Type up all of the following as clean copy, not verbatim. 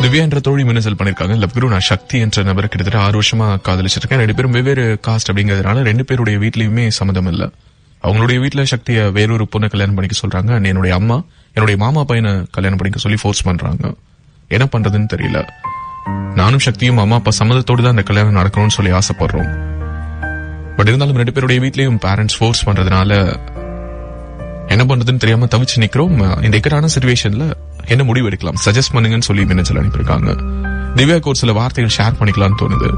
திவ்யா என்ற தோழி மின்னஞ்சல் பண்ணிருக்காங்க. லவ் குரு, நான் சக்தி என்ற நபரை கிட்டத்தட்ட 6 வருஷமா காதலிச்சிருக்கேன். 2 பேரும் வெவ்வேறு காஸ்ட் அப்படிங்கறதுனால 2 பேருடைய வீட்லயுமே சம்மதம் இல்ல. அவங்களுடைய வீட்டுல சக்திய வேறொரு பொண்ணை கல்யாணம் பண்ணிக்க சொல்றாங்க. என்னுடைய அம்மா என்னுடைய மாமா பையனை கல்யாணம் பண்ணிக்க சொல்லி ஃபோர்ஸ் பண்றாங்க. என்ன பண்றதுன்னு தெரியல. நானும் சக்தியும் அம்மா அப்பா சம்மதத்தோடு தான் அந்த கல்யாணம் நடக்கணும்னு சொல்லி ஆசைப்படுறோம். பட் இருந்தாலும் 2 பேருடைய வீட்லயும் பேரண்ட்ஸ் ஃபோர்ஸ் பண்றதுனால என்ன பண்றதுன்னு தெரியாம தவிச்சு நிக்கிறோம். இந்த இக்கட்டான சிச்சுவேஷன்ல என்ன முடிவு எடுக்கலாம், சஜஸ்ட் பண்ணுங்கன்னு சொல்லி மின்னஞ்சல் அனுப்பியிருக்காங்க. திவ்யாக்கு ஒரு சில வார்த்தைகள் ஷேர் பண்ணிக்கலாம்னு தோணுது.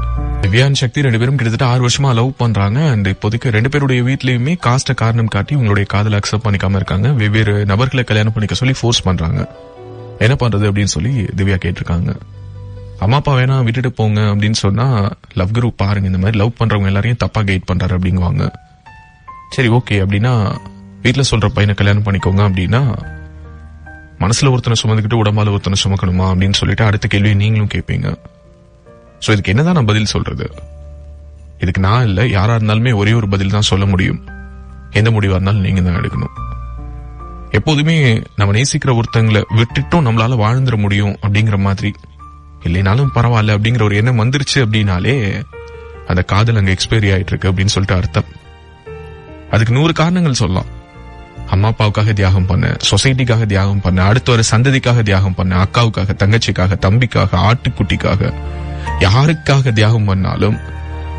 திவ்யா அண்ட் சக்தி 2 பேரும் கிட்டத்தட்ட 6 வருஷமா லவ் பண்றாங்க. அண்ட் இப்போதைக்கு 2 பேருடைய வீட்லயுமே காஸ்ட காரணம் காட்டி உங்களுடைய காதலை அக்செப்ட் பண்ணிக்காம இருக்காங்க. வெவ்வேறு நபர்களை கல்யாணம் பண்ணிக்க சொல்லி ஃபோர்ஸ் பண்றாங்க. என்ன பண்றது அப்படின்னு சொல்லி திவ்யா கேட்டிருக்காங்க. அம்மா அப்பா வேணா விட்டுட்டு போங்க அப்படின்னு சொன்னா, லவ் குரு பாருங்க இந்த மாதிரி லவ் பண்றவங்க எல்லாரையும் தப்பா கைட் பண்றாரு அப்படிங்குவாங்க. சரி ஓகே அப்படின்னா வீட்டுல சொல்ற பையனை கல்யாணம் பண்ணிக்கோங்க அப்படின்னா, மனசுல ஒருத்தனை சுமந்துக்கிட்டு உடம்பால ஒருத்தனை சுமக்கணுமா அப்படின்னு சொல்லிட்டு அடுத்த கேள்வியை நீங்களும் கேட்பீங்க. சோ இதுக்கு என்னதான் நான் பதில் சொல்றது? இதுக்கு நான் இல்ல, யாரா இருந்தாலுமே ஒரே ஒரு பதில் தான் சொல்ல முடியும். எந்த முடிவா இருந்தாலும் நீங்க தான் எடுக்கணும். எப்போதுமே நம்ம நேசிக்கிற ஒருத்தங்களை விட்டுட்டும் நம்மளால வாழ்ந்துட முடியும் அப்படிங்கிற மாதிரி, இல்லைனாலும் பரவாயில்ல அப்படிங்கிற ஒரு எண்ணம் வந்துருச்சு அப்படின்னாலே அந்த காதல் அங்க எக்ஸ்பைரி ஆயிட்டு இருக்கு அப்படின்னு சொல்லிட்டு அர்த்தம். அதுக்கு 100 காரணங்கள் சொல்லலாம். அம்மா அப்பாவுக்காக தியாகம் பண்ண, சொசைட்டிக்காக தியாகம் பண்ண, அடுத்த ஒரு சந்ததிக்காக தியாகம் பண்ண, அக்காவுக்காக, தங்கச்சிக்காக, தம்பிக்காக, ஆட்டுக்குட்டிக்காக, யாருக்காக தியாகம் பண்ணாலும்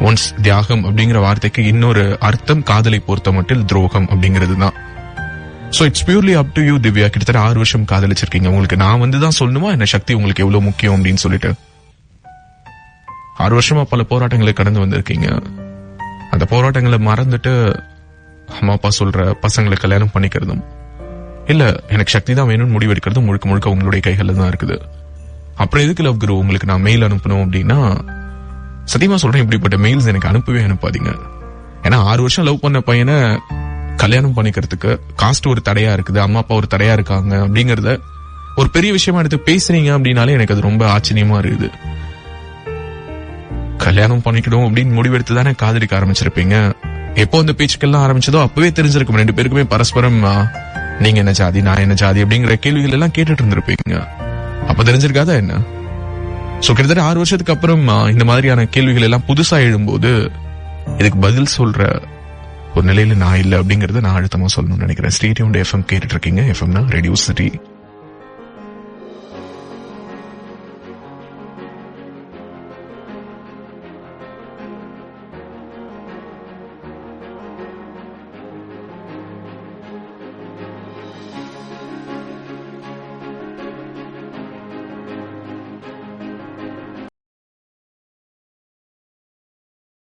ஒன்ஸ் தியாகம் அப்படிங்கிற வார்த்தைக்கு இன்னொரு அர்த்தம் காதலை பொறுத்த மட்டும் துரோகம் அப்படிங்கிறது தான். So it's purely up to you Divya. கிட்டத்தட்ட 6 வருஷம் காதலிச்சிருக்கீங்க. உங்களுக்கு நான் வந்துதான் சொல்லணுமா என்ன சக்தி உங்களுக்கு எவ்வளவு முக்கியம் அப்படின்னு சொல்லிட்டு? 6 வருஷமா பல போராட்டங்களை கடந்து வந்திருக்கீங்க. அந்த போராட்டங்களை மறந்துட்டு அம்மா அப்பா சொல்ற பசங்களை கல்யாணம் பண்ணிக்கிறதும் இல்ல எனக்கு சக்தி தான் வேணும்னு முடிவெடுக்கிறதும் முழுக்க முழுக்க உங்களுடைய கைகள்ல தான் இருக்குது. அப்புறம் எதுக்கு லவ் குரு உங்களுக்கு நான் மெயில் அனுப்பணும் அப்படின்னா, சத்தியமா சொல்றேன், இப்படிப்பட்ட மெயில்ஸ் எனக்கு அனுப்பவே அனுப்பாதீங்க. ஏன்னா 6 வருஷம் லவ் பண்ண பையனை கல்யாணம் பண்ணிக்கிறதுக்கு காஸ்ட் ஒரு தடையா இருக்குது, அம்மா அப்பா ஒரு தடையா இருக்காங்க அப்படிங்கறத ஒரு பெரிய விஷயமா எடுத்து பேசுறீங்க அப்படின்னாலே எனக்கு அது ரொம்ப ஆச்சரியமா இருக்குது. கல்யாணம் பண்ணிக்கணும் அப்படின்னு முடிவெடுத்து தானே காதலிக்க ஆரம்பிச்சிருப்பீங்க. எப்போ அந்த பேச்சுக்கெல்லாம் ஆரம்பிச்சதோ அப்பவே தெரிஞ்சிருக்கும் 2 பேருக்குமே பரஸ்பரம் நீங்க என்ன ஜாதி நான் என்ன ஜாதி அப்படிங்கிற கேள்விகள் எல்லாம் கேட்டுட்டு இருந்திருப்பீங்க. அப்ப தெரிஞ்சிருக்காதா என்ன? சோ கிட்டத்தட்ட 6 வருஷத்துக்கு அப்புறம் இந்த மாதிரியான கேள்விகள் எல்லாம் புதுசா எழும்போது இதுக்கு பதில் சொல்ற ஒரு நிலையில நான் இல்ல அப்படிங்கறத நான் அழுத்தமா சொல்லணும்னு நினைக்கிறேன். ஸ்டே டியூன்ட் FM கேட்டுட்டு இருக்கீங்க. FM radio city.